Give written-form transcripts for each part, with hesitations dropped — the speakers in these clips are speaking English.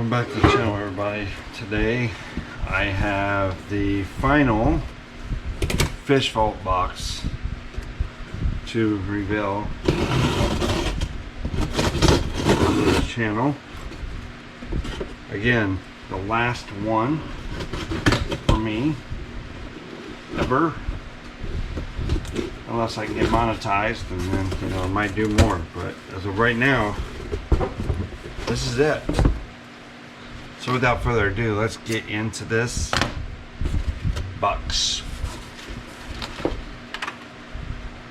Welcome back to the channel, everybody. Today I have the final FishVault box to reveal on the channel. Again, the last one for me ever, unless I can get monetized, and then I might do more. But as of right now, this is it. So without further ado, let's get into this box.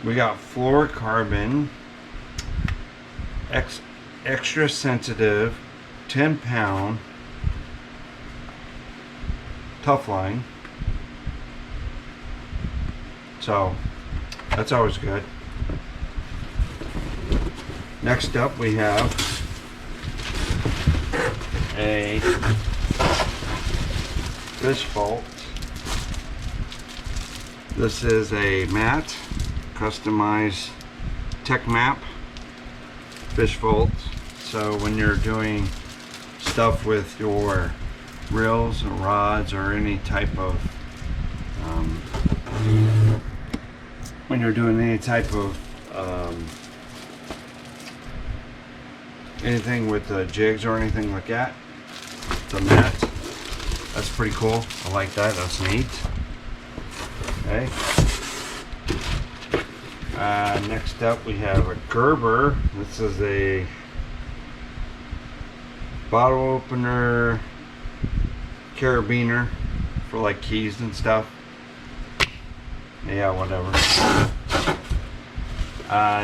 We got fluorocarbon, extra sensitive, 10-pound tough line. So that's always good. Next up we have a FishVault. This is a mat, customized tech map, FishVault. So when you're doing stuff with your reels or rods or any type of when you're doing any type of anything with jigs or anything like that, the mat, that's pretty cool. I like that. That's neat. Okay. Next up we have a Gerber. This is a bottle opener, carabiner for like keys and stuff. Yeah, whatever.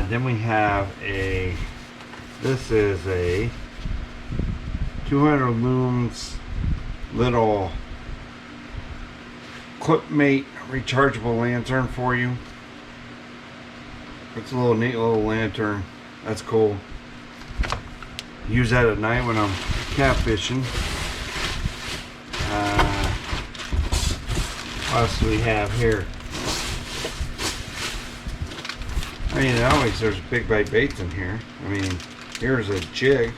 Then we have this is a 200 lumens little clipmate rechargeable lantern for you. It's a little neat little lantern. That's cool. Use that at night when I'm catfishing. What else do we have here? I mean, always there's big bite baits in here. I mean, here's a jig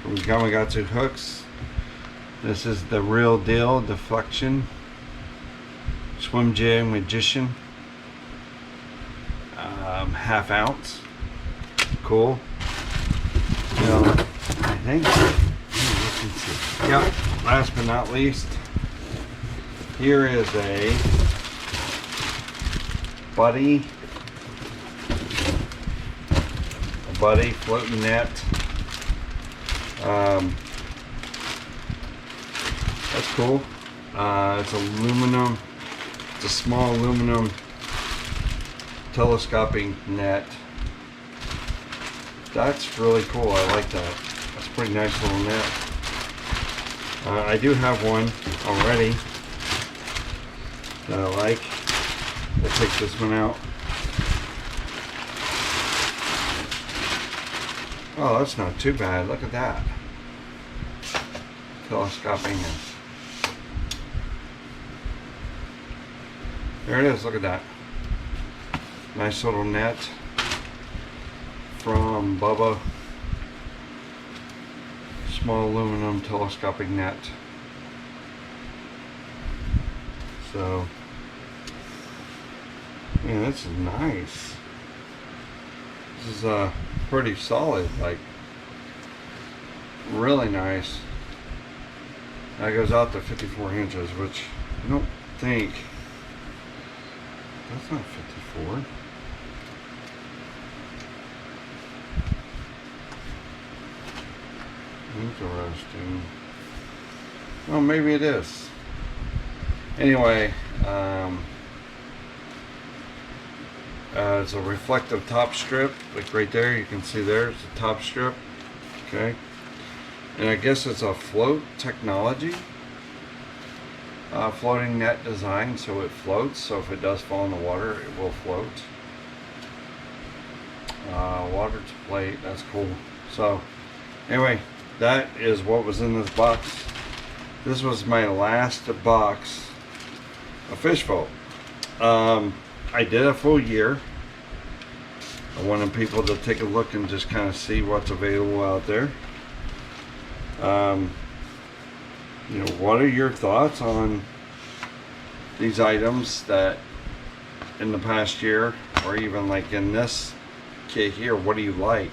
from Gamakatsu hooks. This is the real deal deflection swim jig magician, half ounce. Cool. So I think. Yep. Last but not least, here is a Buddy floating net. That's cool. It's aluminum. It's a small aluminum telescoping net. That's really cool. I like that. That's a pretty nice little net. I do have one already that I like. We'll take this one out. Oh, that's not too bad. Look at that. Telescoping. There it is. Look at that. Nice little net from Bubba. Small aluminum telescopic net. So, man, this is nice. This is pretty solid, like really nice. That goes out to 54 inches, which I don't think, that's not 54. Interesting. Oh, maybe it is. Anyway, it's a reflective top strip, like right there. You can see there's the top strip. Okay, and I guess it's a float technology, floating net design, so it floats. So if it does fall in the water, it will float. Water to plate. That's cool. So anyway, that is what was in this box. This was my last box of FishVault. I did a full year. I wanted people to take a look and just kind of see what's available out there. You know, what are your thoughts on these items that in the past year, or even like in this kit here? What do you like?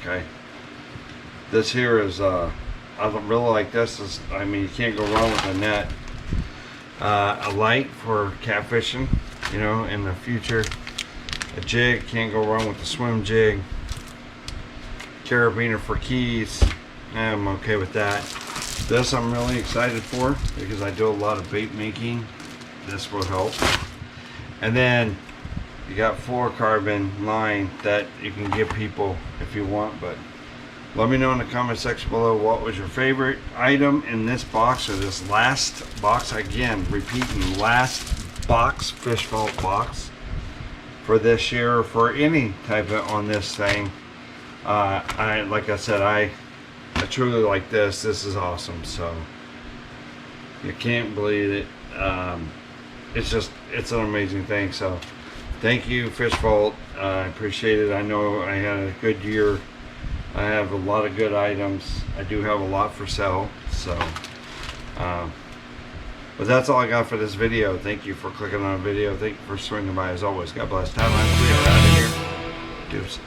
This here is I don't really like this. I mean, you can't go wrong with a net. A light for catfishing, you know, in the future. A jig, can't go wrong with the swim jig. Carabiner for keys, I'm okay with that. This I'm really excited for because I do a lot of bait making. This will help. And then you got fluorocarbon line that you can give people if you want, but let me know in the comment section below what was your favorite item in this box, or this last box. Again, repeating, last box, FishVault box for this year, or for any type of on this thing. Like I said, I truly like this. This is awesome. So you can't believe it. It's an amazing thing. So thank you, FishVault. I appreciate it. I know I had a good year. I have a lot of good items. I do have a lot for sale. So but that's all I got for this video. Thank you for clicking on the video. Thank you for swinging by as always. God bless. Time. We are out of here. Deuce.